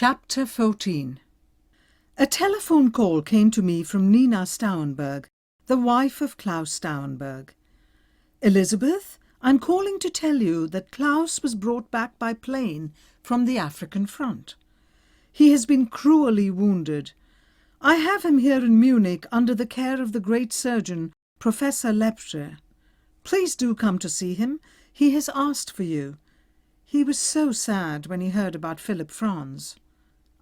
Chapter 14. A telephone call came to me from Nina Stauffenberg, the wife of Claus Stauffenberg. "Elizabeth, I'm calling to tell you that Claus was brought back by plane from the African front. He has been cruelly wounded. I have him here in Munich under the care of the great surgeon, Professor Lepsche. Please do come to see him. He has asked for you. He was so sad when he heard about Philip Franz."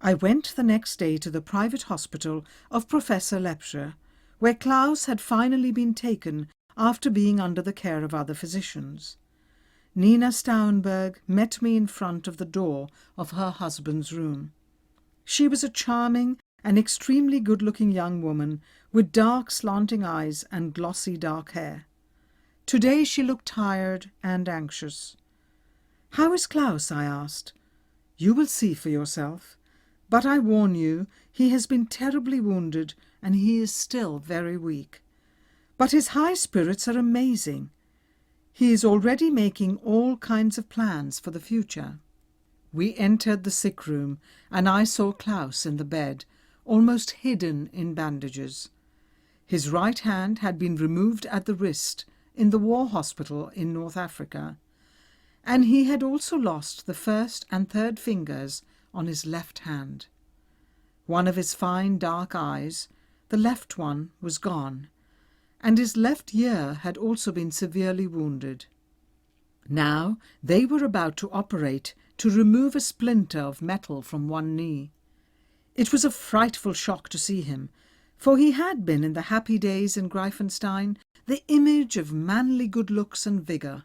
I went the next day to the private hospital of Professor Lepsche, where Claus had finally been taken after being under the care of other physicians. Nina Stauffenberg met me in front of the door of her husband's room. She was a charming and extremely good-looking young woman with dark slanting eyes and glossy dark hair. Today she looked tired and anxious. "How is Claus?" I asked. "You will see for yourself. But I warn you, he has been terribly wounded and he is still very weak. But his high spirits are amazing. He is already making all kinds of plans for the future." We entered the sick room and I saw Claus in the bed, almost hidden in bandages. His right hand had been removed at the wrist in the war hospital in North Africa, and he had also lost the first and third fingers on his left hand. One of his fine dark eyes, the left one, was gone, and his left ear had also been severely wounded. Now they were about to operate to remove a splinter of metal from one knee. It was a frightful shock to see him, for he had been in the happy days in Greifenstein the image of manly good looks and vigour.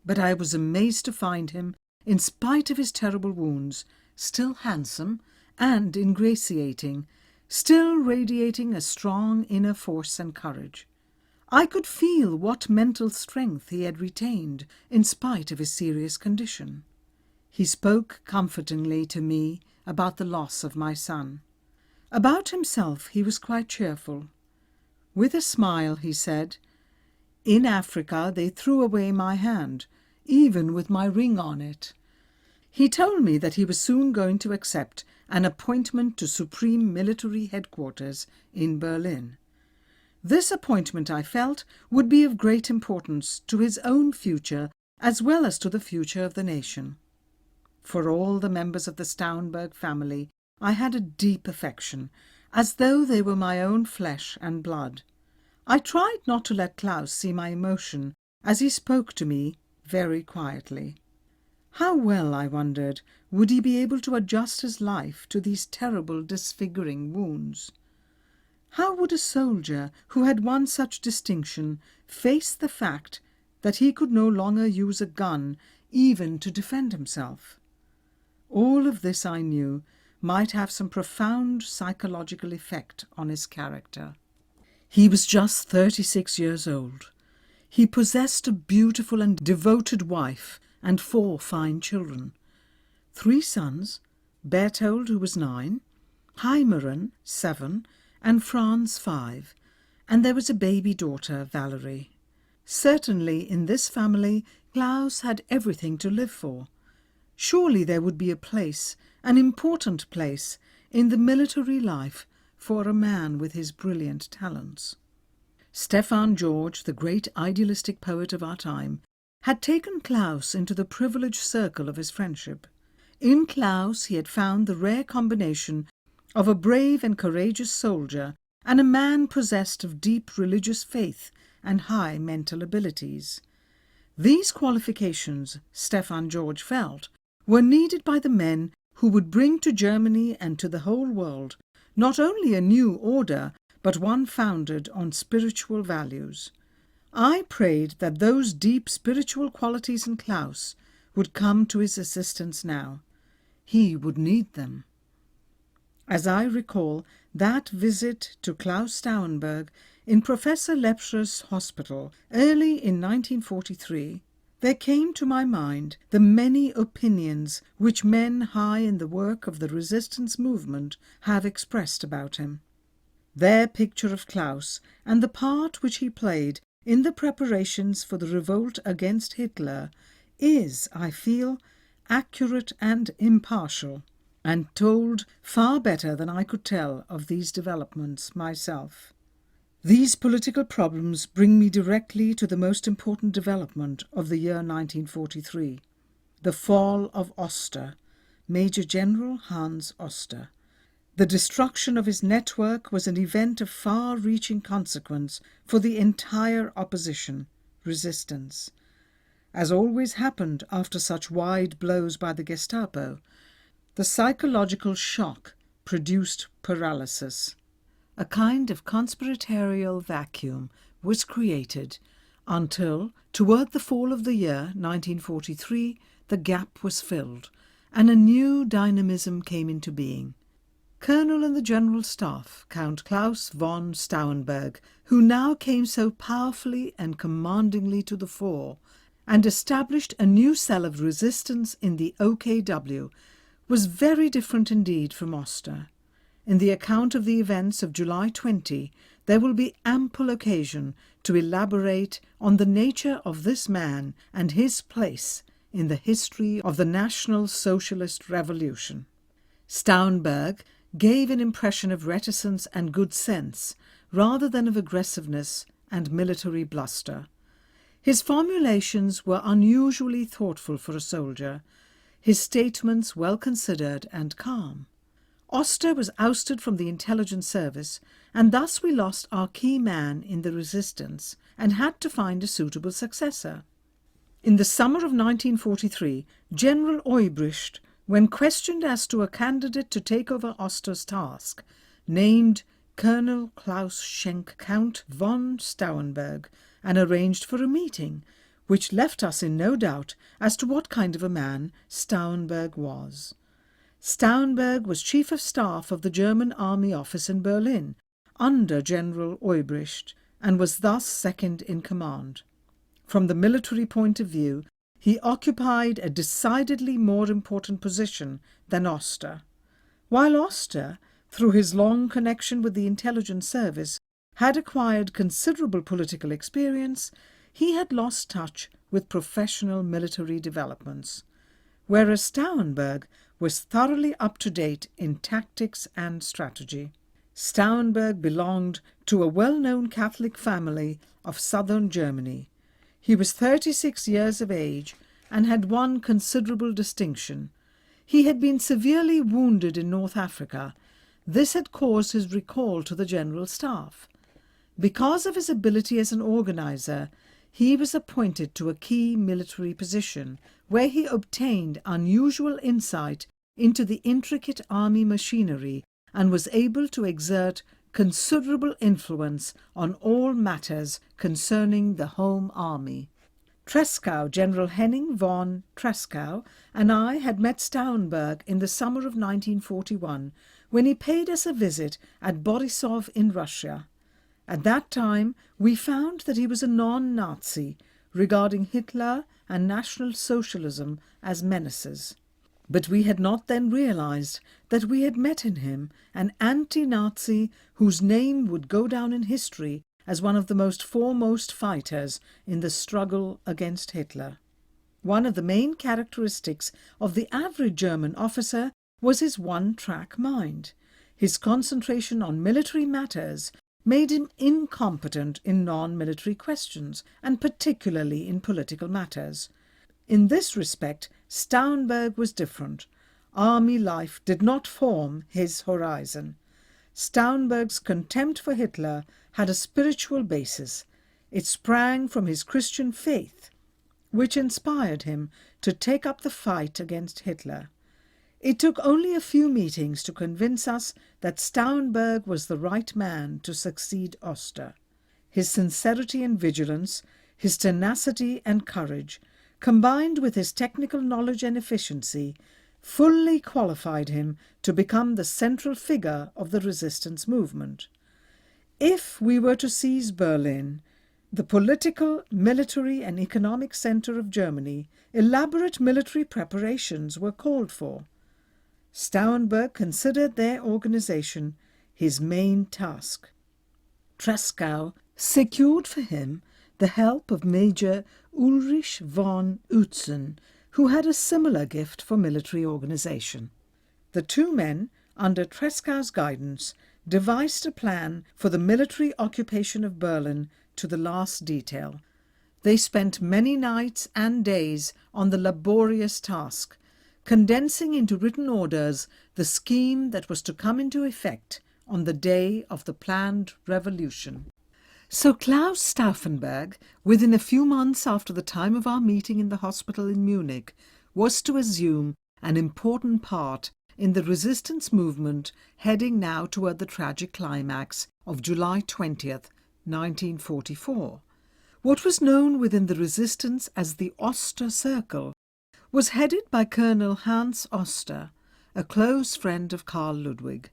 But I was amazed to find him, in spite of his terrible wounds, still handsome and ingratiating, still radiating a strong inner force and courage. I could feel what mental strength he had retained in spite of his serious condition. He spoke comfortingly to me about the loss of my son. About himself he was quite cheerful. With a smile he said, "In Africa they threw away my hand, even with my ring on it." He told me that he was soon going to accept an appointment to Supreme Military Headquarters in Berlin. This appointment, I felt, would be of great importance to his own future as well as to the future of the nation. For all the members of the Stauffenberg family I had a deep affection, as though they were my own flesh and blood. I tried not to let Claus see my emotion as he spoke to me very quietly. How well, I wondered, would he be able to adjust his life to these terrible disfiguring wounds? How would a soldier who had won such distinction face the fact that he could no longer use a gun even to defend himself? All of this, I knew, might have some profound psychological effect on his character. He was just 36 years old. He possessed a beautiful and devoted wife and 4 fine children. 3 sons, Berthold, who was 9, Heimeren, 7, and Franz, 5, and there was a baby daughter, Valerie. Certainly in this family Claus had everything to live for. Surely there would be a place, an important place, in the military life for a man with his brilliant talents. Stefan George, the great idealistic poet of our time, had taken Claus into the privileged circle of his friendship. In Claus he had found the rare combination of a brave and courageous soldier and a man possessed of deep religious faith and high mental abilities. These qualifications, Stefan George felt, were needed by the men who would bring to Germany and to the whole world not only a new order, but one founded on spiritual values. I prayed that those deep spiritual qualities in Claus would come to his assistance now. He would need them. As I recall that visit to Claus Stauffenberg in Professor Lepsche's hospital early in 1943, there came to my mind the many opinions which men high in the work of the resistance movement have expressed about him. Their picture of Claus and the part which he played in the preparations for the revolt against Hitler is, I feel, accurate and impartial. and told far better than I could tell of these developments myself. These political problems bring me directly to the most important development of the year 1943, the fall of Oster, Major General Hans Oster. The destruction of his network was an event of far-reaching consequence for the entire opposition, resistance. As always happened after such wide blows by the Gestapo, the psychological shock produced paralysis. A kind of conspiratorial vacuum was created until, toward the fall of the year 1943, the gap was filled, and a new dynamism came into being. Colonel in the General Staff, Count Claus von Stauffenberg, who now came so powerfully and commandingly to the fore, and established a new cell of resistance in the OKW, was very different indeed from Oster. In the account of the events of July 20, there will be ample occasion to elaborate on the nature of this man and his place in the history of the National Socialist Revolution. Stauffenberg gave an impression of reticence and good sense, rather than of aggressiveness and military bluster. His formulations were unusually thoughtful for a soldier, his statements well considered and calm. Oster was ousted from the intelligence service, and thus we lost our key man in the resistance and had to find a suitable successor. In the summer of 1943, General Oebricht, when questioned as to a candidate to take over Oster's task, named Colonel Klaus Schenk Count von Stauffenberg and arranged for a meeting, which left us in no doubt as to what kind of a man Stauffenberg was. Stauffenberg was Chief of Staff of the German Army Office in Berlin, under General Oebricht, and was thus second in command. From the military point of view, he occupied a decidedly more important position than Oster. While Oster, through his long connection with the intelligence service, had acquired considerable political experience, he had lost touch with professional military developments, whereas Stauffenberg was thoroughly up-to-date in tactics and strategy. Stauffenberg belonged to a well-known Catholic family of southern Germany. He was 36 years of age and had won considerable distinction. He had been severely wounded in North Africa. This had caused his recall to the General Staff. Because of his ability as an organizer, he was appointed to a key military position, where he obtained unusual insight into the intricate army machinery and was able to exert considerable influence on all matters concerning the home army. Tresckow, General Henning von Tresckow, and I had met Stauffenberg in the summer of 1941, when he paid us a visit at Borisov in Russia. At that time, we found that he was a non-Nazi, regarding Hitler and National Socialism as menaces. But we had not then realized that we had met in him an anti-Nazi whose name would go down in history as one of the most foremost fighters in the struggle against Hitler. One of the main characteristics of the average German officer was his one-track mind. His concentration on military matters made him incompetent in non-military questions, and particularly in political matters. In this respect, Stauffenberg was different. Army life did not form his horizon. Stauffenberg's contempt for Hitler had a spiritual basis. It sprang from his Christian faith, which inspired him to take up the fight against Hitler. It took only a few meetings to convince us that Stauffenberg was the right man to succeed Oster. His sincerity and vigilance, his tenacity and courage, combined with his technical knowledge and efficiency, fully qualified him to become the central figure of the resistance movement. If we were to seize Berlin, the political, military and economic centre of Germany, elaborate military preparations were called for. Stauffenberg considered their organization his main task. Tresckow secured for him the help of Major Ulrich von Utzen, who had a similar gift for military organization. The two men, under Trescow's guidance, devised a plan for the military occupation of Berlin to the last detail. They spent many nights and days on the laborious task, condensing into written orders the scheme that was to come into effect on the day of the planned revolution. So Claus Stauffenberg, within a few months after the time of our meeting in the hospital in Munich, was to assume an important part in the resistance movement heading now toward the tragic climax of July 20th, 1944. What was known within the resistance as the Oster Circle was headed by Colonel Hans Oster, a close friend of Karl Ludwig.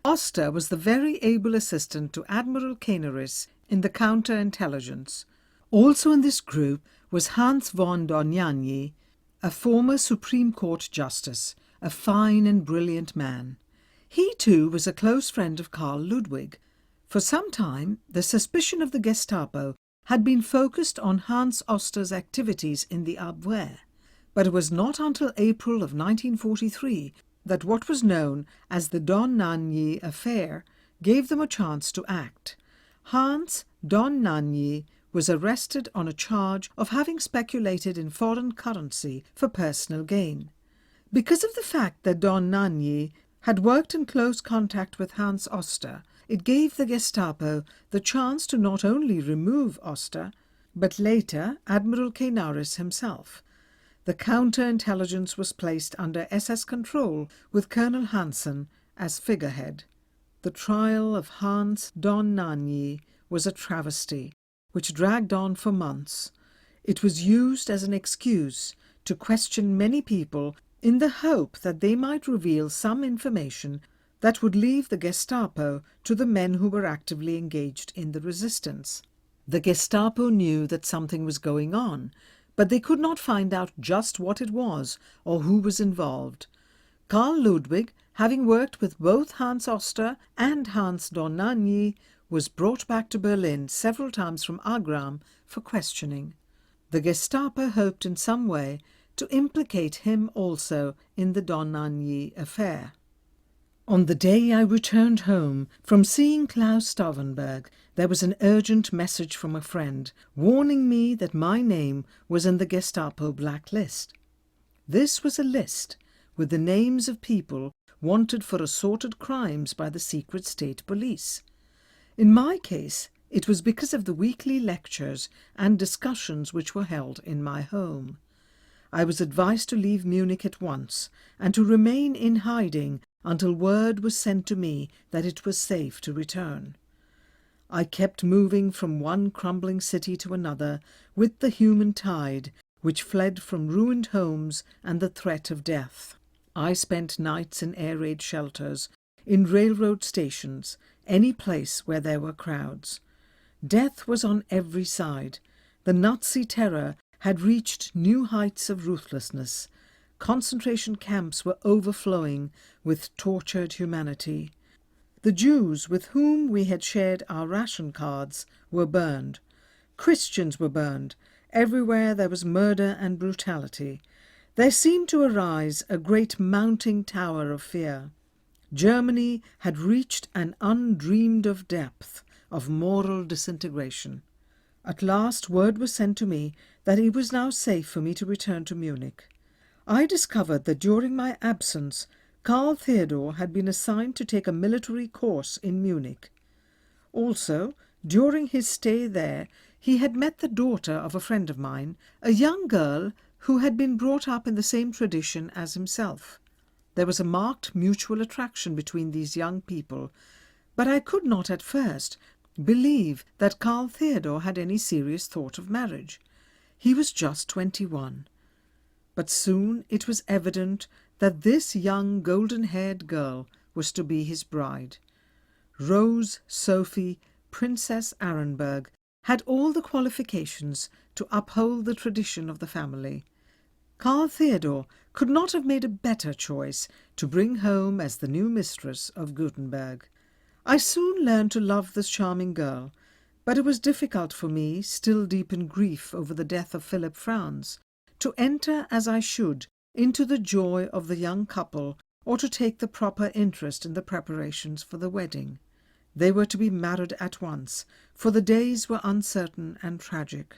Oster was the very able assistant to Admiral Canaris in the counterintelligence. Also in this group was Hans von Dohnanyi, a former Supreme Court justice, a fine and brilliant man. He too was a close friend of Karl Ludwig. For some time, the suspicion of the Gestapo had been focused on Hans Oster's activities in the Abwehr, but it was not until April of 1943 that what was known as the Dohnanyi affair gave them a chance to act. Hans Dohnanyi was arrested on a charge of having speculated in foreign currency for personal gain. Because of the fact that Dohnanyi had worked in close contact with Hans Oster, it gave the Gestapo the chance to not only remove Oster, but later Admiral Canaris himself. The counterintelligence was placed under SS control with Colonel Hansen as figurehead. The trial of Hans Dohnanyi was a travesty, which dragged on for months. It was used as an excuse to question many people in the hope that they might reveal some information that would leave the Gestapo to the men who were actively engaged in the resistance. The Gestapo knew that something was going on, but they could not find out just what it was or who was involved. Karl Ludwig, having worked with both Hans Oster and Hans Dohnanyi, was brought back to Berlin several times from Agram for questioning. The Gestapo hoped in some way to implicate him also in the Dohnanyi affair. On the day I returned home from seeing Claus Stauffenberg, there was an urgent message from a friend warning me that my name was in the Gestapo blacklist. This was a list with the names of people wanted for assorted crimes by the secret state police. In my case, it was because of the weekly lectures and discussions which were held in my home. I was advised to leave Munich at once and to remain in hiding until word was sent to me that it was safe to return. I kept moving from one crumbling city to another with the human tide which fled from ruined homes and the threat of death. I spent nights in air raid shelters, in railroad stations, any place where there were crowds. Death was on every side. The Nazi terror had reached new heights of ruthlessness. Concentration camps were overflowing with tortured humanity. The Jews with whom we had shared our ration cards were burned. Christians were burned. Everywhere there was murder and brutality. There seemed to arise a great mounting tower of fear. Germany had reached an undreamed-of depth of moral disintegration. At last word was sent to me that it was now safe for me to return to Munich. I discovered that during my absence, Karl Theodor had been assigned to take a military course in Munich. Also, during his stay there, he had met the daughter of a friend of mine, a young girl who had been brought up in the same tradition as himself. There was a marked mutual attraction between these young people, but I could not at first believe that Karl Theodor had any serious thought of marriage. He was just 21. But soon it was evident that this young golden-haired girl was to be his bride. Rose Sophie, Princess Arenberg, had all the qualifications to uphold the tradition of the family. Karl Theodor could not have made a better choice to bring home as the new mistress of Gutenberg. I soon learned to love this charming girl, but it was difficult for me, still deep in grief over the death of Philip Franz, to enter as I should into the joy of the young couple or to take the proper interest in the preparations for the wedding. They were to be married at once, for the days were uncertain and tragic.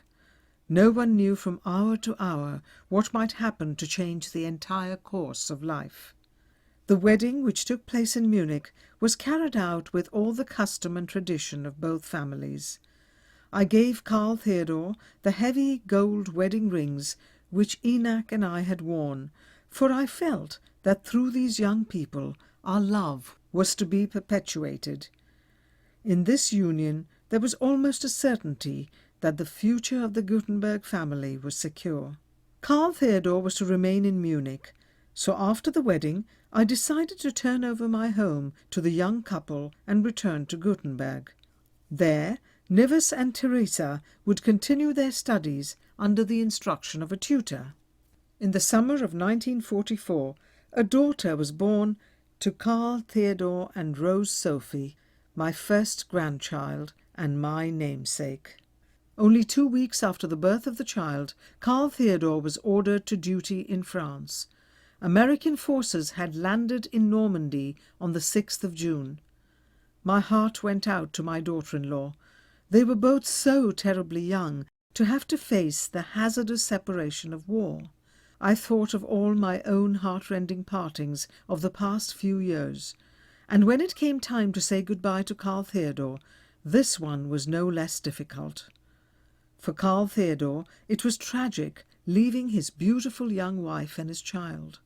No one knew from hour to hour what might happen to change the entire course of life. The wedding, which took place in Munich, was carried out with all the custom and tradition of both families. I gave Karl Theodor the heavy gold wedding rings which Enoch and I had worn, for I felt that through these young people our love was to be perpetuated. In this union there was almost a certainty that the future of the Gutenberg family was secure. Karl Theodor was to remain in Munich, so after the wedding I decided to turn over my home to the young couple and return to Gutenberg. There, Nives and Teresa would continue their studies under the instruction of a tutor. In the summer of 1944, a daughter was born to Karl Theodor and Rose Sophie, my first grandchild and my namesake. Only 2 weeks after the birth of the child, Karl Theodor was ordered to duty in France. American forces had landed in Normandy on the 6th of June. My heart went out to my daughter-in-law. They were both so terribly young to have to face the hazardous separation of war. I thought of all my own heart-rending partings of the past few years, and when it came time to say goodbye to Karl Theodor, this one was no less difficult. For Karl Theodor, it was tragic leaving his beautiful young wife and his child.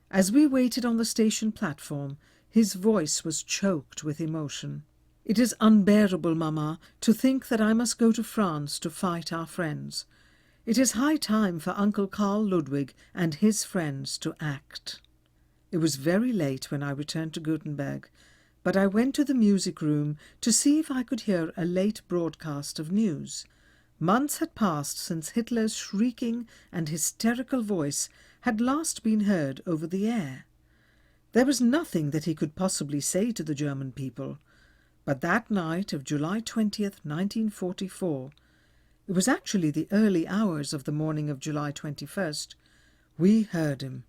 As we waited on the station platform, his voice was choked with emotion. "It is unbearable, Mamma, to think that I must go to France to fight our friends. It is high time for Uncle Karl Ludwig and his friends to act." It was very late when I returned to Gutenberg, but I went to the music room to see if I could hear a late broadcast of news. Months had passed since Hitler's shrieking and hysterical voice had last been heard over the air. There was nothing that he could possibly say to the German people, but that night of July 20th, 1944, it was actually the early hours of the morning of July 21st, we heard him.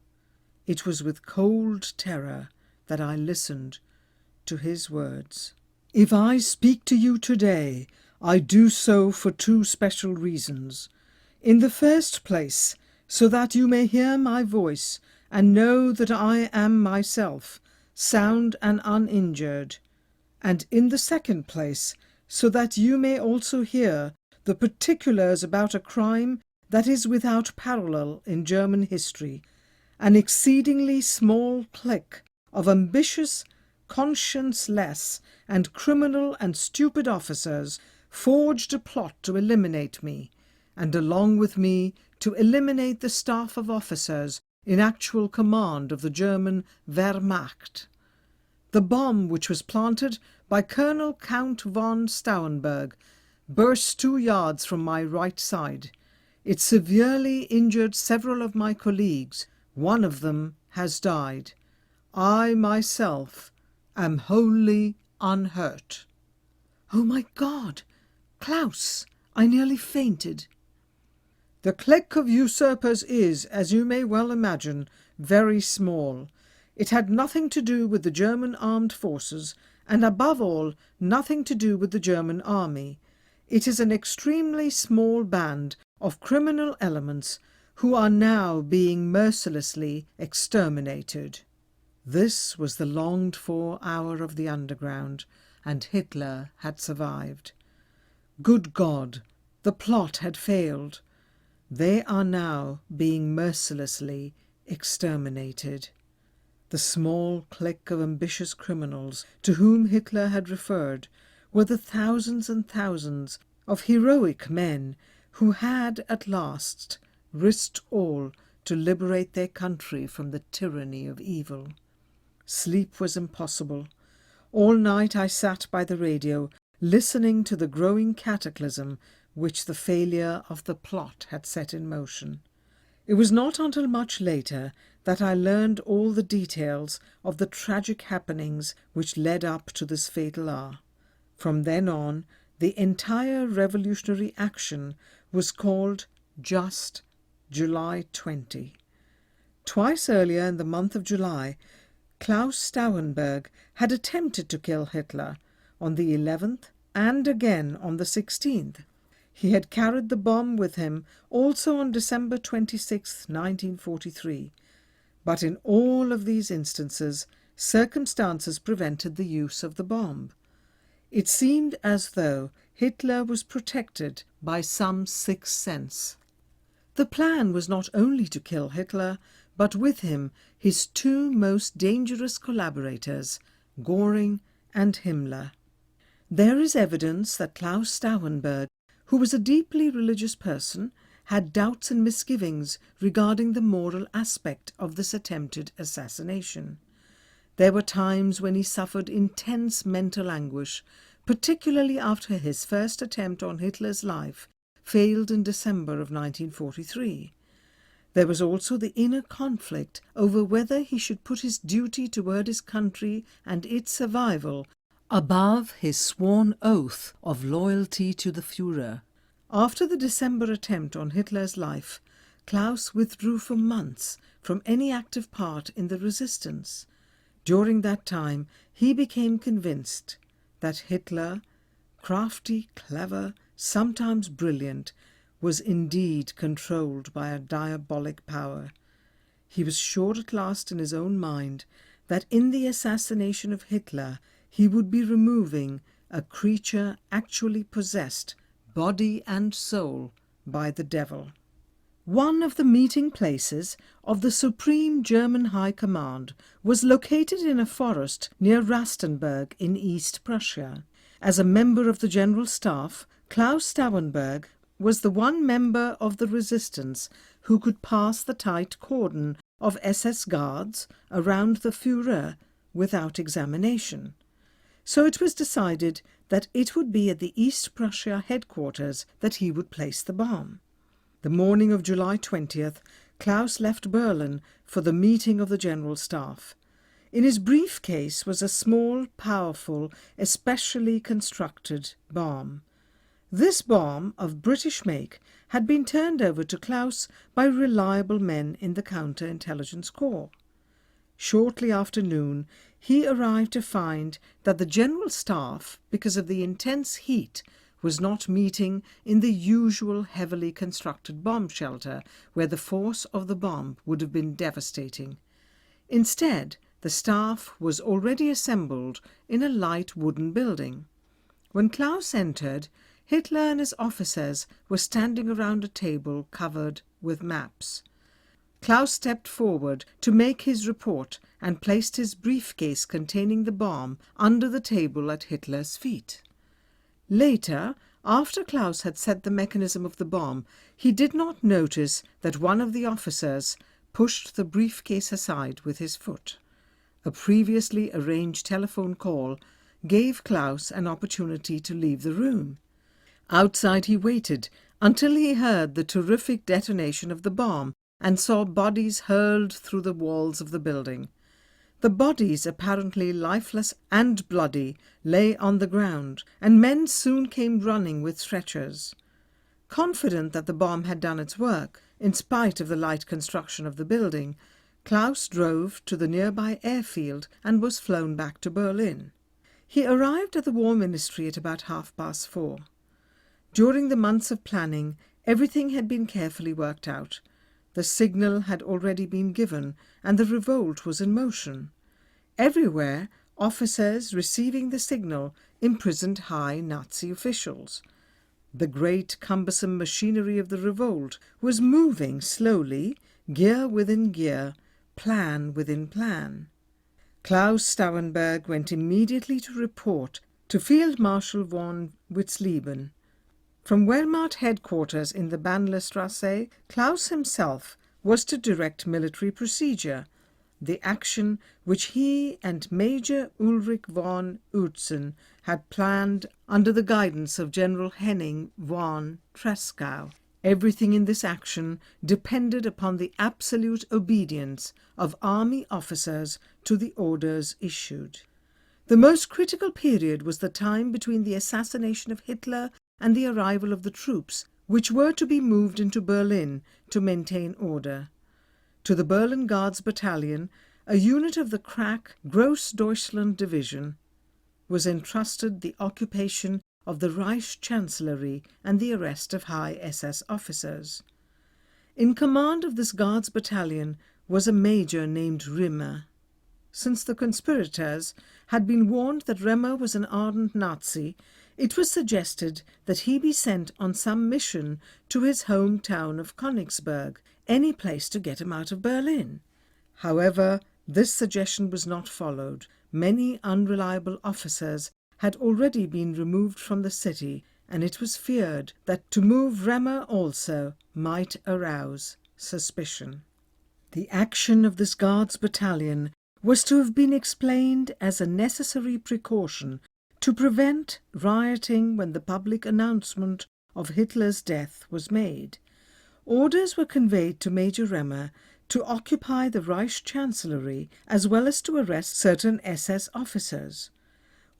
It was with cold terror that I listened to his words. "If I speak to you today, I do so for 2 special reasons. In the first place, so that you may hear my voice and know that I am myself, sound and uninjured. And in the second place, so that you may also hear the particulars about a crime that is without parallel in German history, an exceedingly small clique of ambitious, conscienceless, and criminal and stupid officers forged a plot to eliminate me, and along with me to eliminate the staff of officers in actual command of the German Wehrmacht. The bomb, which was planted by Colonel Count von Stauffenberg, burst 2 yards from my right side. It severely injured several of my colleagues. One of them has died. I myself am wholly unhurt." "Oh, my God! Klaus, I nearly fainted." "The clique of usurpers is, as you may well imagine, very small. It had nothing to do with the German armed forces, and above all, nothing to do with the German army. It is an extremely small band of criminal elements who are now being mercilessly exterminated." This was the longed-for hour of the underground, and Hitler had survived. Good God, the plot had failed. They are now being mercilessly exterminated. The small clique of ambitious criminals to whom Hitler had referred were the thousands and thousands of heroic men who had at last risked all to liberate their country from the tyranny of evil. Sleep was impossible. All night I sat by the radio, listening to the growing cataclysm which the failure of the plot had set in motion. It was not until much later that I learned all the details of the tragic happenings which led up to this fatal hour. From then on, the entire revolutionary action was called just July 20. Twice earlier in the month of July, Claus Stauffenberg had attempted to kill Hitler on the 11th and again on the 16th. He had carried the bomb with him also on December 26, 1943. But in all of these instances, circumstances prevented the use of the bomb. It seemed as though Hitler was protected by some sixth sense. The plan was not only to kill Hitler, but with him his two most dangerous collaborators, Göring and Himmler. There is evidence that Claus Stauffenberg, who was a deeply religious person, had doubts and misgivings regarding the moral aspect of this attempted assassination. There were times when he suffered intense mental anguish, particularly after his first attempt on Hitler's life failed in December of 1943. There was also the inner conflict over whether he should put his duty toward his country and its survival above his sworn oath of loyalty to the Führer. After the December attempt on Hitler's life, Claus withdrew for months from any active part in the resistance. During that time, he became convinced that Hitler, crafty, clever, sometimes brilliant, was indeed controlled by a diabolic power. He was sure at last in his own mind that in the assassination of Hitler he would be removing a creature actually possessed, body and soul, by the devil. One of the meeting places of the Supreme German High Command was located in a forest near Rastenburg in East Prussia. As a member of the General Staff, Claus Stauffenberg was the one member of the resistance who could pass the tight cordon of SS guards around the Führer without examination. So it was decided that it would be at the East Prussia headquarters that he would place the bomb. The morning of July 20th, Claus left Berlin for the meeting of the General Staff. In his briefcase was a small, powerful, especially constructed bomb. This bomb, of British make, had been turned over to Claus by reliable men in the Counter-Intelligence Corps. Shortly after noon, he arrived to find that the General Staff, because of the intense heat, was not meeting in the usual heavily constructed bomb shelter where the force of the bomb would have been devastating. Instead, the staff was already assembled in a light wooden building. When Claus entered, Hitler and his officers were standing around a table covered with maps. Claus stepped forward to make his report and placed his briefcase containing the bomb under the table at Hitler's feet. Later, after Claus had set the mechanism of the bomb, he did not notice that one of the officers pushed the briefcase aside with his foot. A previously arranged telephone call gave Claus an opportunity to leave the room. Outside he waited until he heard the terrific detonation of the bomb and saw bodies hurled through the walls of the building. The bodies, apparently lifeless and bloody, lay on the ground, and men soon came running with stretchers. Confident that the bomb had done its work, in spite of the light construction of the building, Claus drove to the nearby airfield and was flown back to Berlin. He arrived at the War Ministry at about 4:30. During the months of planning, everything had been carefully worked out. The signal had already been given, and the revolt was in motion. Everywhere, officers receiving the signal imprisoned high Nazi officials. The great cumbersome machinery of the revolt was moving slowly, gear within gear, plan within plan. Claus Stauffenberg went immediately to report to Field Marshal von Witzleben. From Wehrmacht headquarters in the Bahnstraße, Claus himself was to direct military procedure, the action which he and Major Ulrich von Utzen had planned under the guidance of General Henning von Tresckow. Everything in this action depended upon the absolute obedience of army officers to the orders issued. The most critical period was the time between the assassination of Hitler and the arrival of the troops, which were to be moved into Berlin to maintain order. To the Berlin Guards Battalion, a unit of the crack Grossdeutschland division, was entrusted the occupation of the Reich Chancellery and the arrest of high SS officers. In command of this Guards battalion was a major named Rimmer. Since the conspirators had been warned that Rimmer was an ardent Nazi, it was suggested that he be sent on some mission to his hometown of Königsberg, any place to get him out of Berlin. However, this suggestion was not followed. Many unreliable officers had already been removed from the city, and it was feared that to move Rimmer also might arouse suspicion. The action of this Guards battalion was to have been explained as a necessary precaution to prevent rioting when the public announcement of Hitler's death was made. Orders were conveyed to Major Rimmer to occupy the Reich Chancellery as well as to arrest certain SS officers.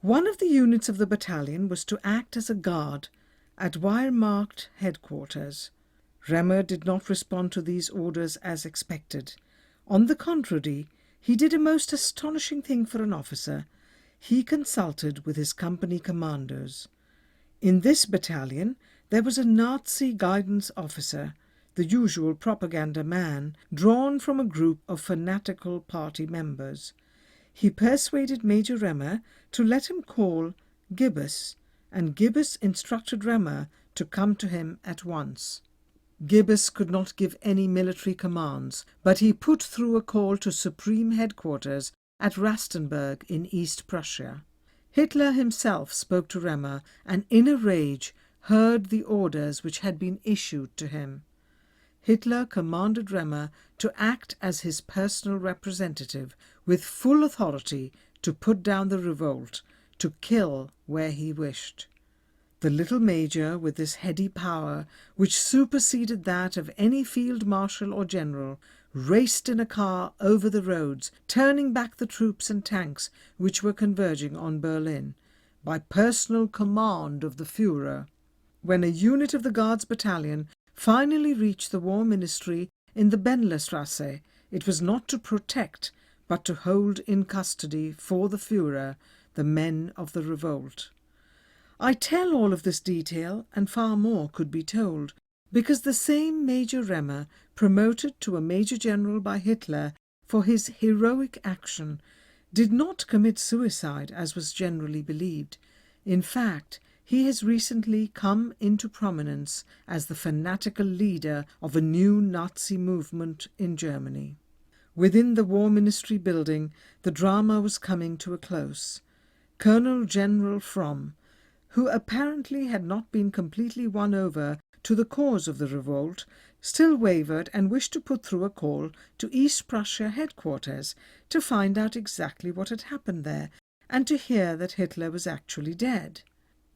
One of the units of the battalion was to act as a guard at Wehrmacht headquarters. Rimmer did not respond to these orders as expected. On the contrary, he did a most astonishing thing for an officer. He consulted with his company commanders. In this battalion there was a Nazi guidance officer, the usual propaganda man, drawn from a group of fanatical party members. He persuaded Major Rimmer to let him call Gibbes, and Gibbes instructed Rimmer to come to him at once. Gibbes could not give any military commands, but he put through a call to Supreme Headquarters at Rastenburg in East Prussia. Hitler himself spoke to Rimmer and in a rage heard the orders which had been issued to him. Hitler commanded Rimmer to act as his personal representative with full authority to put down the revolt, to kill where he wished. The little major, with this heady power, which superseded that of any field marshal or general, raced in a car over the roads, turning back the troops and tanks which were converging on Berlin, by personal command of the Führer. When a unit of the Guards battalion finally reached the War Ministry in the Benlerstrasse, it was not to protect, but to hold in custody for the Führer the men of the revolt. I tell all of this detail, and far more could be told, because the same Major Rimmer, promoted to a Major General by Hitler for his heroic action, did not commit suicide as was generally believed. In fact, he has recently come into prominence as the fanatical leader of a new Nazi movement in Germany. Within the War Ministry building, the drama was coming to a close. Colonel General Fromm, who apparently had not been completely won over to the cause of the revolt, still wavered and wished to put through a call to East Prussia headquarters to find out exactly what had happened there and to hear that Hitler was actually dead.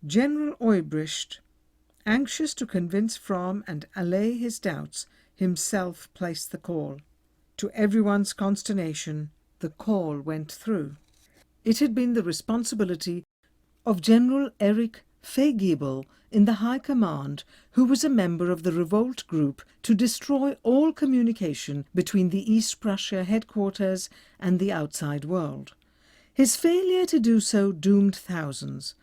General Oebricht, anxious to convince Fromm and allay his doubts, himself placed the call. To everyone's consternation, the call went through. It had been the responsibility of General Erich Feigibel in the High Command, who was a member of the revolt group, to destroy all communication between the East Prussia headquarters and the outside world. His failure to do so doomed thousands.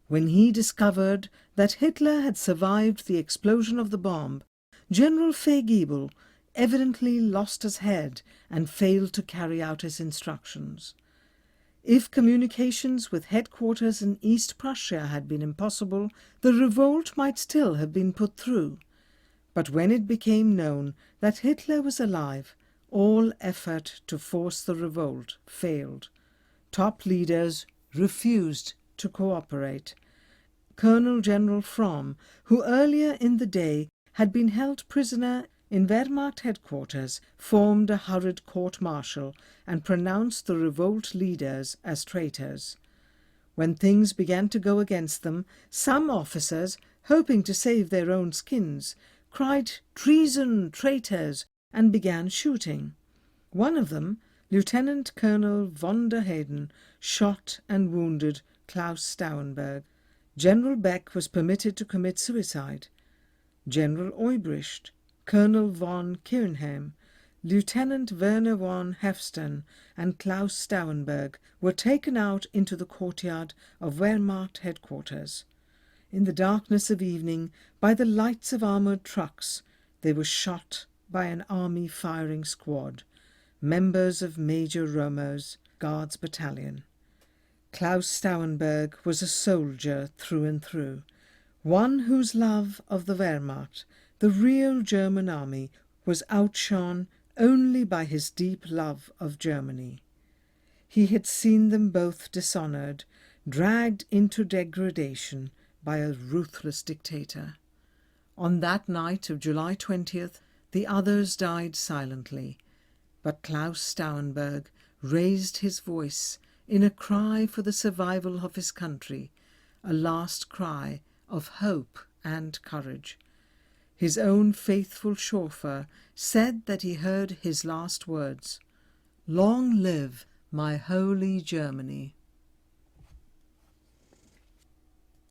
When he discovered that Hitler had survived the explosion of the bomb, General Feigibel evidently lost his head and failed to carry out his instructions. If communications with headquarters in East Prussia had been impossible, the revolt might still have been put through. But when it became known that Hitler was alive, all effort to force the revolt failed. Top leaders refused to cooperate. Colonel General Fromm, who earlier in the day had been held prisoner in Wehrmacht headquarters, formed a hurried court-martial and pronounced the revolt leaders as traitors. When things began to go against them, some officers, hoping to save their own skins, cried "Treason! Traitors!" and began shooting. One of them, Lieutenant Colonel von der Heyden, shot and wounded Claus Stauffenberg. General Beck was permitted to commit suicide. General Oebricht, Colonel von Kirnheim, Lieutenant Werner von Hefsten and Claus Stauffenberg were taken out into the courtyard of Wehrmacht headquarters. In the darkness of evening, by the lights of armoured trucks, they were shot by an army firing squad, members of Major Romer's Guards Battalion. Claus Stauffenberg was a soldier through and through, one whose love of the Wehrmacht, the real German army, was outshone only by his deep love of Germany. He had seen them both dishonoured, dragged into degradation by a ruthless dictator. On that night of July 20th, the others died silently, but Claus Stauffenberg raised his voice in a cry for the survival of his country, a last cry of hope and courage. His own faithful chauffeur said that he heard his last words, "Long live my holy Germany."